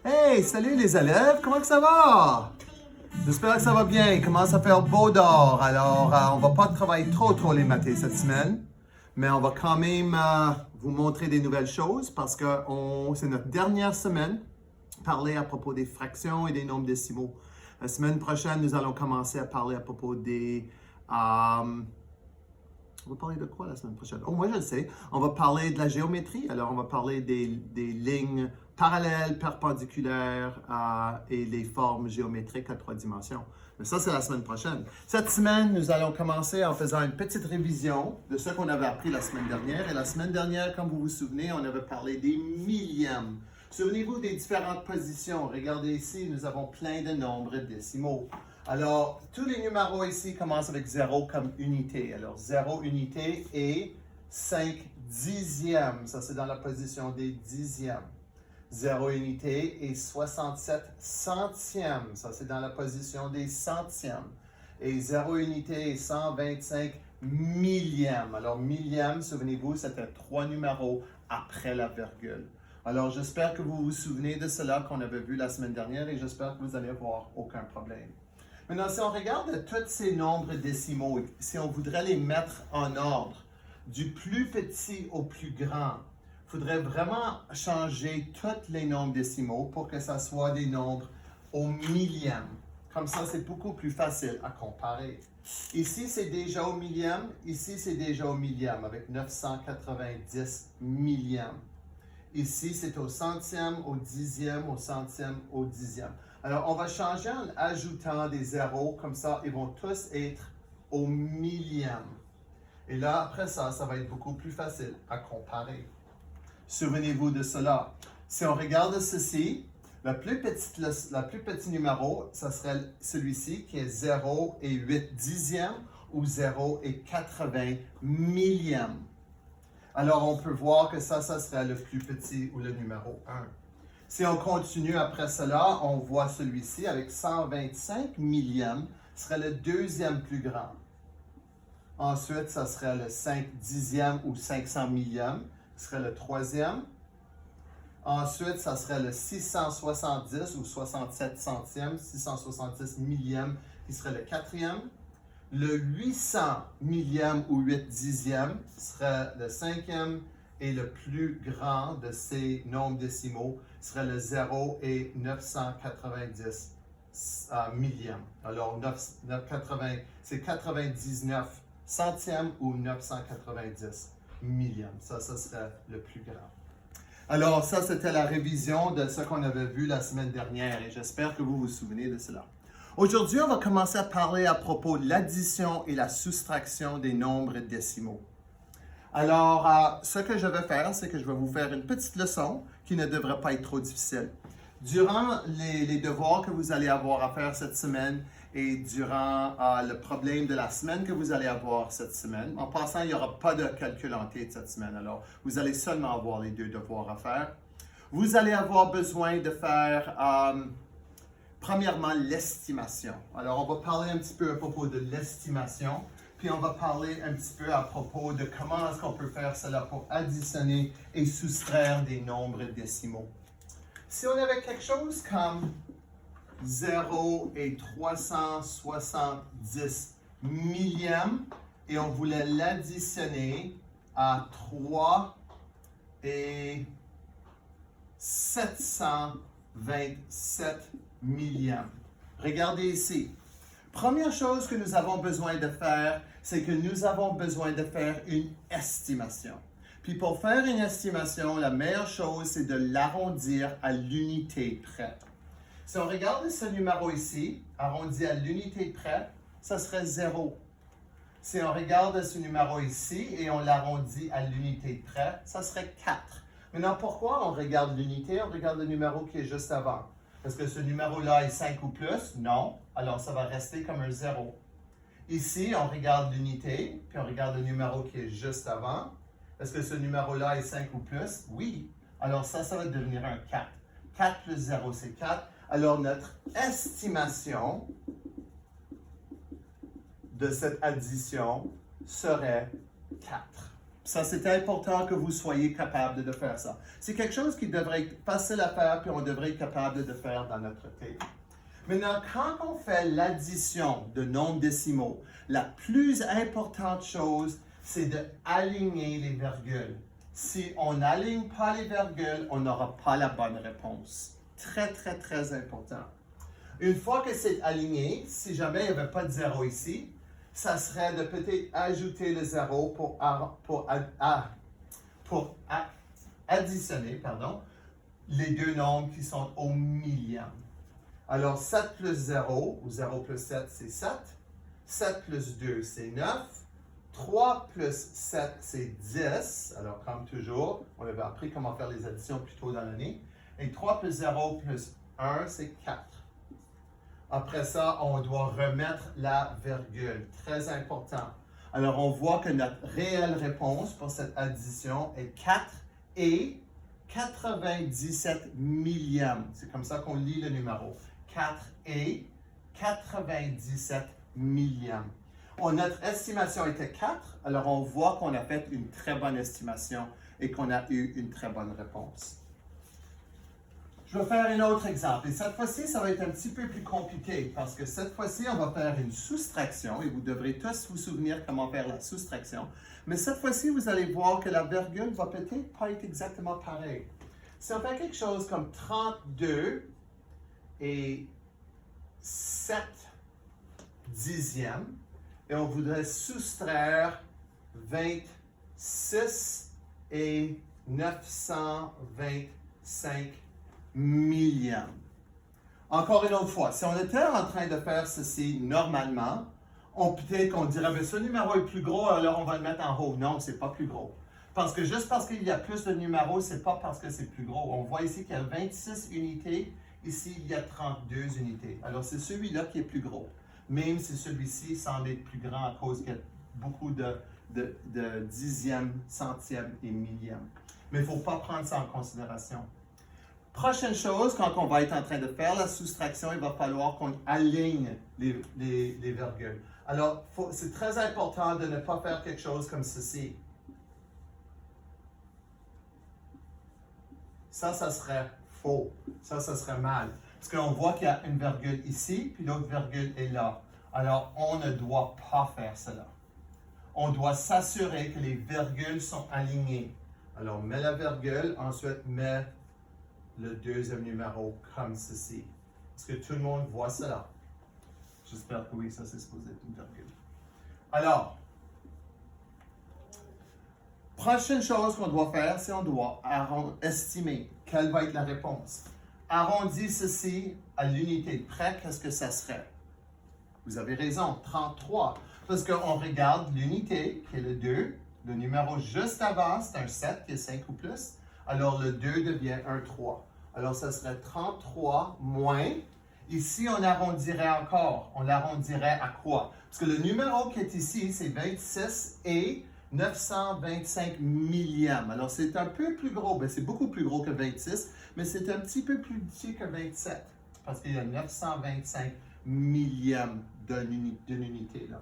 Hey, salut les élèves, comment que ça va? J'espère que ça va bien. Il commence à faire beau dehors, alors on va pas travailler trop les matins cette semaine, mais on va quand même vous montrer des nouvelles choses parce que c'est notre dernière semaine parler à propos des fractions et des nombres décimaux. La semaine prochaine, nous allons commencer à parler à propos des... on va parler de quoi la semaine prochaine? Oh, moi je le sais. On va parler de la géométrie. Alors, on va parler des lignes parallèles, perpendiculaires et les formes géométriques à 3 dimensions. Mais ça, c'est la semaine prochaine. Cette semaine, nous allons commencer en faisant une petite révision de ce qu'on avait appris la semaine dernière. Et la semaine dernière, comme vous vous souvenez, on avait parlé des millièmes. Souvenez-vous des différentes positions. Regardez ici, nous avons plein de nombres décimaux. Alors, tous les numéros ici commencent avec 0 comme unité. Alors, 0 unité et 5 dixièmes. Ça, c'est dans la position des dixièmes. 0 unité et 67 centièmes. Ça, c'est dans la position des centièmes. Et 0 unité et 125 millièmes. Alors, millième, souvenez-vous, c'était 3 numéros après la virgule. Alors, j'espère que vous vous souvenez de cela qu'on avait vu la semaine dernière et j'espère que vous allez avoir aucun problème. Maintenant, si on regarde tous ces nombres décimaux, si on voudrait les mettre en ordre, du plus petit au plus grand, il faudrait vraiment changer tous les nombres décimaux pour que ça soit des nombres au millième. Comme ça, c'est beaucoup plus facile à comparer. Ici, c'est déjà au millième. Ici, c'est déjà au millième avec 990 millièmes. Ici, c'est au centième, au dixième, au centième, au dixième. Alors, on va changer en ajoutant des zéros, comme ça, ils vont tous être au millième. Et là, après ça, ça va être beaucoup plus facile à comparer. Souvenez-vous de cela. Si on regarde ceci, le plus petit numéro, ça serait celui-ci qui est 0 et 8 dixièmes ou 0 et 80 millièmes. Alors, on peut voir que ça serait le plus petit ou le numéro 1. Si on continue après cela, on voit celui-ci avec 125 millièmes, serait le deuxième plus grand. Ensuite, ça serait le 5 dixième ou 500 millièmes, serait le troisième. Ensuite, ça serait le 670 ou 67 centièmes, 670 millièmes, qui serait le quatrième. Le 800 millième ou 8 dixième serait le cinquième et le plus grand de ces nombres décimaux serait le 0 et 990 millièmes. Alors, c'est 99 centièmes ou 990 millièmes. Ça serait le plus grand. Alors, ça, c'était la révision de ce qu'on avait vu la semaine dernière et j'espère que vous vous souvenez de cela. Aujourd'hui, on va commencer à parler à propos de l'addition et la soustraction des nombres décimaux. Alors, ce que je vais faire, c'est que je vais vous faire une petite leçon qui ne devrait pas être trop difficile. Durant les devoirs que vous allez avoir à faire cette semaine et durant le problème de la semaine que vous allez avoir cette semaine, en passant, il n'y aura pas de calcul en tête cette semaine, alors vous allez seulement avoir les 2 devoirs à faire. Vous allez avoir besoin de faire... premièrement, l'estimation. Alors, on va parler un petit peu à propos de l'estimation, puis on va parler un petit peu à propos de comment est-ce qu'on peut faire cela pour additionner et soustraire des nombres décimaux. Si on avait quelque chose comme 0 et 370 millièmes et on voulait l'additionner à 3 et 727 millièmes. Regardez ici. Première chose que nous avons besoin de faire, c'est que nous avons besoin de faire une estimation. Puis pour faire une estimation, la meilleure chose, c'est de l'arrondir à l'unité près. Si on regarde ce numéro ici, arrondi à l'unité près, ça serait 0. Si on regarde ce numéro ici et on l'arrondit à l'unité près, ça serait 4. Maintenant, pourquoi on regarde l'unité? On regarde le numéro qui est juste avant. Est-ce que ce numéro-là est 5 ou plus? Non. Alors, ça va rester comme un 0. Ici, on regarde l'unité, puis on regarde le numéro qui est juste avant. Est-ce que ce numéro-là est 5 ou plus? Oui. Alors, ça va devenir un 4. 4 plus 0, c'est 4. Alors, notre estimation de cette addition serait 4. Ça, c'est important que vous soyez capable de faire ça. C'est quelque chose qui devrait être facile à faire, puis on devrait être capable de faire dans notre tête. Maintenant, quand on fait l'addition de nombres décimaux, la plus importante chose, c'est d'aligner les virgules. Si on n'aligne pas les virgules, on n'aura pas la bonne réponse. Très, très, très important. Une fois que c'est aligné, si jamais il n'y avait pas de 0 ici, ça serait de peut-être ajouter le 0 pour additionner les deux nombres qui sont au millième. Alors, 7 plus 0, ou 0 plus 7, c'est 7. 7 plus 2, c'est 9. 3 plus 7, c'est 10. Alors, comme toujours, on avait appris comment faire les additions plus tôt dans l'année. Et 3 plus 0 plus 1, c'est 4. Après ça, on doit remettre la virgule. Très important. Alors, on voit que notre réelle réponse pour cette addition est 4 et 97 millièmes. C'est comme ça qu'on lit le numéro. 4 et 97 millièmes. Notre estimation était 4, alors on voit qu'on a fait une très bonne estimation et qu'on a eu une très bonne réponse. Je vais faire un autre exemple. Et cette fois-ci, ça va être un petit peu plus compliqué parce que cette fois-ci, on va faire une soustraction et vous devrez tous vous souvenir comment faire la soustraction. Mais cette fois-ci, vous allez voir que la virgule va peut-être pas être exactement pareille. Si on fait quelque chose comme 32 et 7 dixièmes, et on voudrait soustraire 26 et 925 millièmes. Encore une autre fois, si on était en train de faire ceci normalement, peut-être qu'on dirait, ben, ce numéro est plus gros, alors on va le mettre en haut. Non, c'est pas plus gros. Parce que juste parce qu'il y a plus de numéros, c'est pas parce que c'est plus gros. On voit ici qu'il y a 26 unités, ici il y a 32 unités. Alors c'est celui-là qui est plus gros. Même si celui-ci semble être plus grand à cause qu'il y a beaucoup de dixièmes, centièmes et millièmes. Mais il ne faut pas prendre ça en considération. Prochaine chose, quand on va être en train de faire la soustraction, il va falloir qu'on aligne les virgules. Alors, c'est très important de ne pas faire quelque chose comme ceci. Ça serait faux. Ça serait mal. Parce qu'on voit qu'il y a une virgule ici, puis l'autre virgule est là. Alors, on ne doit pas faire cela. On doit s'assurer que les virgules sont alignées. Alors, on met la virgule, ensuite met le deuxième numéro comme ceci. Est-ce que tout le monde voit cela? J'espère que oui, ça c'est supposé être une virgule. Alors, prochaine chose qu'on doit faire, c'est on doit estimer quelle va être la réponse. Arrondis ceci à l'unité de près, qu'est-ce que ça serait? Vous avez raison, 33. Parce qu'on regarde l'unité, qui est le 2. Le numéro juste avant, c'est un 7, qui est 5 ou plus. Alors, le 2 devient un 3. Alors, ça serait 33 moins. Ici, on arrondirait encore. On l'arrondirait à quoi? Parce que le numéro qui est ici, c'est 26 et 925 millièmes. Alors, c'est un peu plus gros. Bien, c'est beaucoup plus gros que 26, mais c'est un petit peu plus petit que 27. Parce qu'il y a 925 millièmes d'une unité là.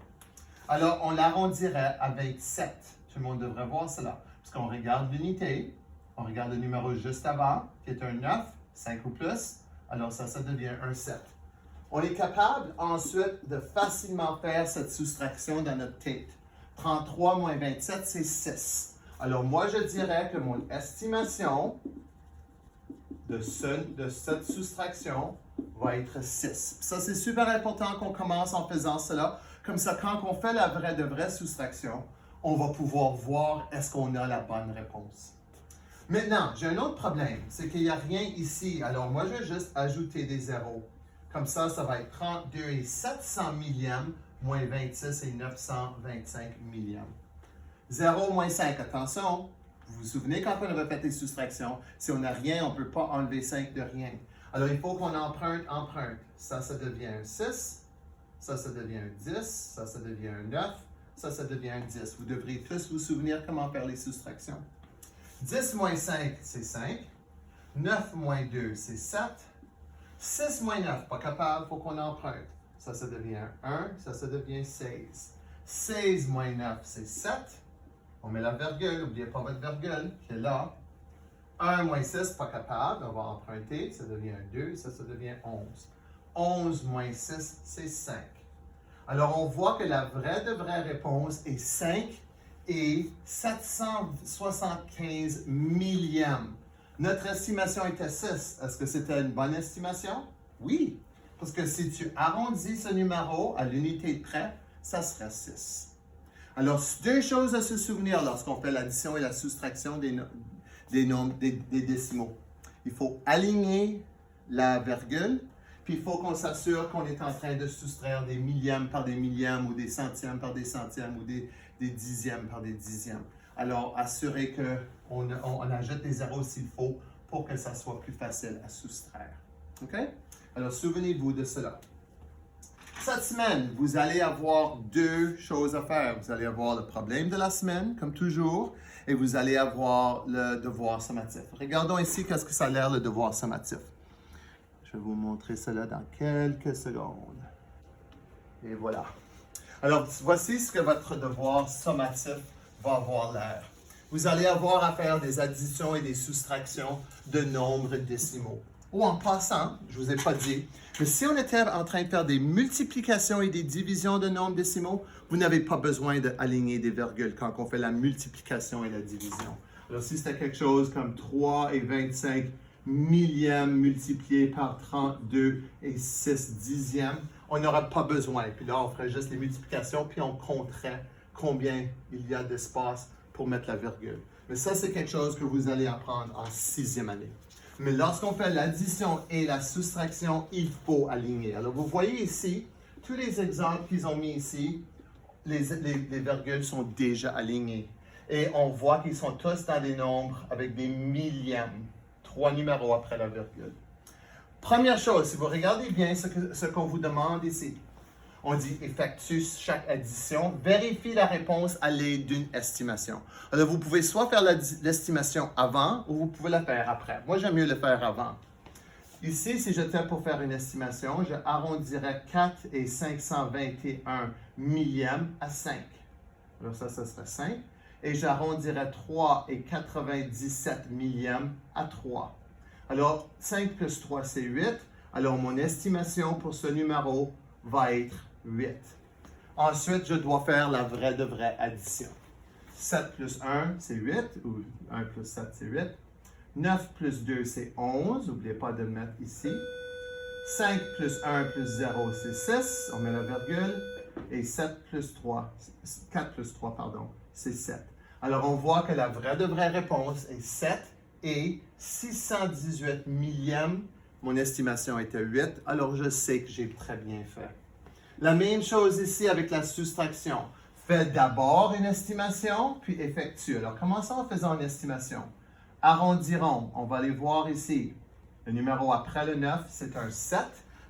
Alors, on l'arrondirait à 27. Tout le monde devrait voir cela. Parce qu'on regarde l'unité, on regarde le numéro juste avant, qui est un 9, 5 ou plus. Alors, ça devient un 7. On est capable ensuite de facilement faire cette soustraction dans notre tête. 33 moins 27, c'est 6. Alors, moi, je dirais que mon estimation de cette soustraction va être 6. Ça, c'est super important qu'on commence en faisant cela. Comme ça, quand on fait la vraie soustraction, on va pouvoir voir est-ce qu'on a la bonne réponse. Maintenant, j'ai un autre problème, c'est qu'il n'y a rien ici. Alors, moi, je vais juste ajouter des zéros. Comme ça, ça va être 32 et 700 millièmes moins 26 et 925 millièmes. 0 moins 5, attention, vous vous souvenez quand on avait fait les soustractions, si on n'a rien, on ne peut pas enlever 5 de rien. Alors, il faut qu'on emprunte. Ça devient un 6. Ça devient un 10. Ça devient un 9. Ça devient un 10. Vous devrez tous vous souvenir comment faire les soustractions. 10 moins 5, c'est 5. 9 moins 2, c'est 7. 6 moins 9, pas capable, il faut qu'on emprunte. Ça devient 1. Ça devient 16. 16 moins 9, c'est 7. On met la virgule, n'oubliez pas votre virgule qui est là. 1 moins 6, pas capable, on va emprunter, ça devient 2, ça devient 11. 11 moins 6, c'est 5. Alors, on voit que la vraie réponse est 5 et 775 millièmes. Notre estimation était 6. Est-ce que c'était une bonne estimation? Oui, parce que si tu arrondis ce numéro à l'unité de près, ça serait 6. Alors, deux choses à se souvenir lorsqu'on fait l'addition et la soustraction des décimaux. Il faut aligner la virgule, puis il faut qu'on s'assure qu'on est en train de soustraire des millièmes par des millièmes, ou des centièmes par des centièmes, ou des dixièmes par des dixièmes. Alors, assurez qu'on ajoute des zéros s'il faut pour que ça soit plus facile à soustraire. OK? Alors, souvenez-vous de cela. Cette semaine, vous allez avoir deux choses à faire. Vous allez avoir le problème de la semaine, comme toujours, et vous allez avoir le devoir sommatif. Regardons ici qu'est-ce que ça a l'air le devoir sommatif. Je vais vous montrer cela dans quelques secondes. Et voilà. Alors, voici ce que votre devoir sommatif va avoir l'air. Vous allez avoir à faire des additions et des soustractions de nombres décimaux. Ou en passant, je ne vous ai pas dit, mais si on était en train de faire des multiplications et des divisions de nombres décimaux, vous n'avez pas besoin d'aligner des virgules quand on fait la multiplication et la division. Alors, si c'était quelque chose comme 3 et 25 millièmes multiplié par 32 et 6 dixièmes, on n'aurait pas besoin. Puis là, on ferait juste les multiplications, puis on compterait combien il y a d'espace pour mettre la virgule. Mais ça, c'est quelque chose que vous allez apprendre en 6e année. Mais lorsqu'on fait l'addition et la soustraction, il faut aligner. Alors, vous voyez ici, tous les exemples qu'ils ont mis ici, les virgules sont déjà alignées. Et on voit qu'ils sont tous dans des nombres avec des millièmes. 3 numéros après la virgule. Première chose, si vous regardez bien ce qu'on vous demande ici, on dit effectue chaque addition, vérifie la réponse à l'aide d'une estimation. Alors, vous pouvez soit faire l'estimation avant ou vous pouvez la faire après. Moi, j'aime mieux le faire avant. Ici, si j'étais pour faire une estimation, je arrondirais 4 et 521 millièmes à 5. Alors, ça serait 5. Et j'arrondirais 3 et 97 millièmes à 3. Alors, 5 plus 3, c'est 8. Alors, mon estimation pour ce numéro va être 8. Ensuite, je dois faire la vraie addition. 7 plus 1, c'est 8, ou 1 plus 7, c'est 8. 9 plus 2, c'est 11, n'oubliez pas de le mettre ici. 5 plus 1 plus 0, c'est 6, on met la virgule. Et 4 plus 3, pardon, c'est 7. Alors, on voit que la vraie réponse est 7 et 618 millièmes. Mon estimation était 8, alors je sais que j'ai très bien fait. La même chose ici avec la soustraction. Faites d'abord une estimation, puis effectue. Alors, commençons en faisant une estimation. Arrondirons, on va aller voir ici. Le numéro après le 9, c'est un 7.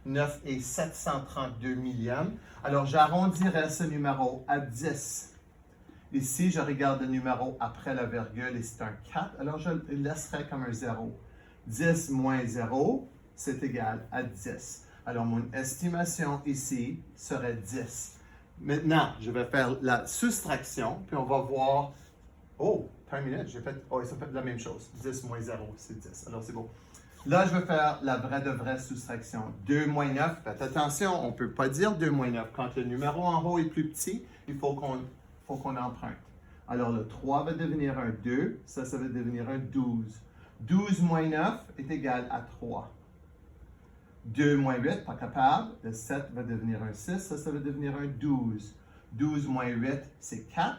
9 et 732 millièmes. Alors, j'arrondirai ce numéro à 10. Ici, je regarde le numéro après la virgule et c'est un 4. Alors, je le laisserai comme un 0. 10 moins 0, c'est égal à 10. Alors, mon estimation ici serait 10. Maintenant, je vais faire la soustraction, puis on va voir... Oh, attends une minute, ça fait la même chose. 10 moins 0, c'est 10. Alors, c'est beau. Là, je vais faire la vraie soustraction. 2 moins 9, faites attention, on ne peut pas dire 2 moins 9. Quand le numéro en haut est plus petit, il faut qu'on emprunte. Alors, le 3 va devenir un 2, ça va devenir un 12. 12 moins 9 est égal à 3. 2 moins 8, pas capable. Le 7 va devenir un 6, ça va devenir un 12. 12 moins 8, c'est 4.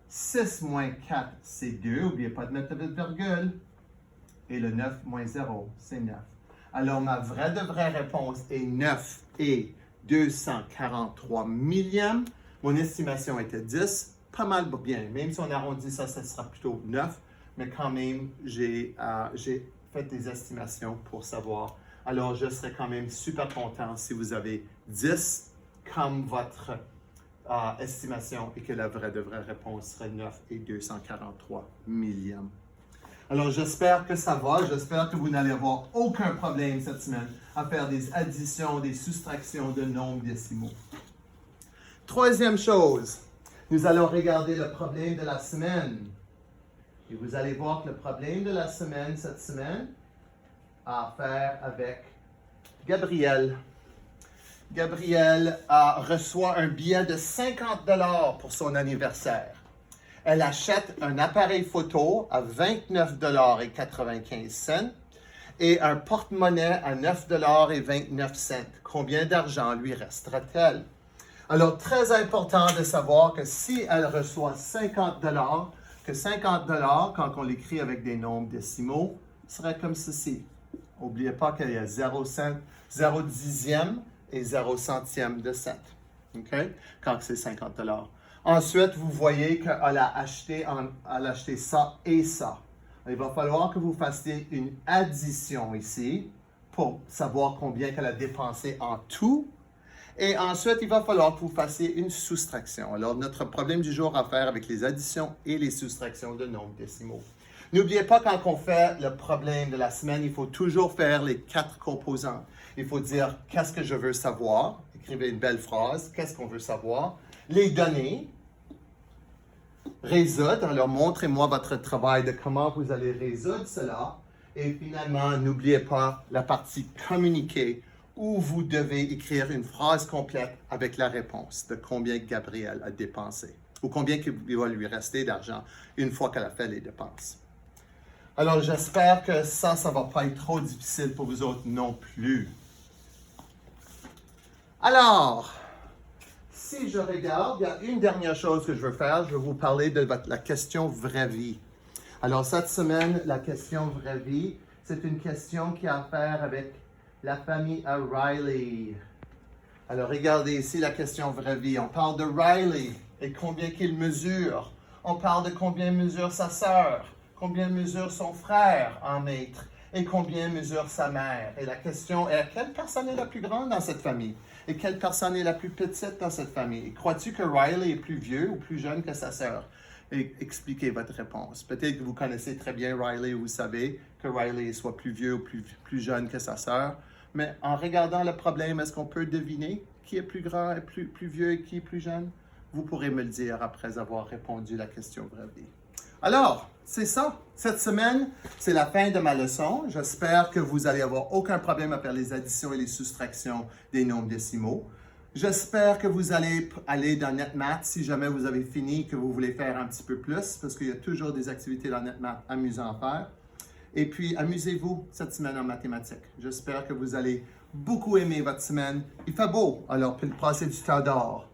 6 moins 4, c'est 2. N'oubliez pas de mettre votre virgule. Et le 9 moins 0, c'est 9. Alors, ma vraie réponse est 9 et 243 millièmes. Mon estimation était 10. Pas mal bien. Même si on arrondit ça, ça sera plutôt 9. Mais quand même, j'ai fait des estimations pour savoir. Alors, je serais quand même super content si vous avez 10 comme votre estimation et que la vraie réponse serait 9 et 243 millièmes. Alors, j'espère que ça va. J'espère que vous n'allez avoir aucun problème cette semaine à faire des additions, des soustractions de nombres décimaux. Troisième chose, Nous allons regarder le problème de la semaine. Et vous allez voir que le problème de la semaine, cette semaine, a à faire avec Gabrielle. Gabrielle reçoit un billet de 50 $ pour son anniversaire. Elle achète un appareil photo à 29,95 $ et un porte-monnaie à 9,29 $. Combien d'argent lui restera-t-elle? Alors, très important de savoir que si elle reçoit 50 $, que 50 $, quand on l'écrit avec des nombres décimaux, serait comme ceci. N'oubliez pas qu'il y a 0 dixième et 0 centième de cent. OK? Quand c'est 50 $. Ensuite, vous voyez qu'elle a acheté ça et ça. Il va falloir que vous fassiez une addition ici pour savoir combien qu'elle a dépensé en tout. Et ensuite, il va falloir que vous fassiez une soustraction. Alors, notre problème du jour a à faire avec les additions et les soustractions de nombres décimaux. N'oubliez pas, quand on fait le problème de la semaine, il faut toujours faire les 4 composantes. Il faut dire « Qu'est-ce que je veux savoir? » Écrivez une belle phrase. « Qu'est-ce qu'on veut savoir? » Les données. Résoudre. Alors, montrez-moi votre travail de comment vous allez résoudre cela. Et finalement, n'oubliez pas la partie « Communiquer » où vous devez écrire une phrase complète avec la réponse de combien Gabrielle a dépensé ou combien il va lui rester d'argent une fois qu'elle a fait les dépenses. Alors, j'espère que ça ne va pas être trop difficile pour vous autres non plus. Alors, si je regarde, il y a une dernière chose que je veux faire. Je vais vous parler de la question vraie vie. Alors, cette semaine, la question vraie vie, c'est une question qui a à faire avec la famille à Riley. Alors, regardez ici la question vraie vie. On parle de Riley et combien qu'il mesure. On parle de combien mesure sa sœur, combien mesure son frère en mètres et combien mesure sa mère. Et la question est, quelle personne est la plus grande dans cette famille? Et quelle personne est la plus petite dans cette famille? Et crois-tu que Riley est plus vieux ou plus jeune que sa sœur? Et expliquez votre réponse. Peut-être que vous connaissez très bien Riley, vous savez que Riley soit plus vieux ou plus jeune que sa sœur. Mais en regardant le problème, est-ce qu'on peut deviner qui est plus grand et plus vieux et qui est plus jeune? Vous pourrez me le dire après avoir répondu à la question vraie vie. Alors, c'est ça. Cette semaine, c'est la fin de ma leçon. J'espère que vous n'allez avoir aucun problème à faire les additions et les soustractions des nombres décimaux. J'espère que vous allez aller dans NetMath si jamais vous avez fini, que vous voulez faire un petit peu plus, parce qu'il y a toujours des activités dans NetMath amusantes à faire. Et puis, amusez-vous cette semaine en mathématiques. J'espère que vous allez beaucoup aimer votre semaine. Il fait beau, alors passer du temps dehors.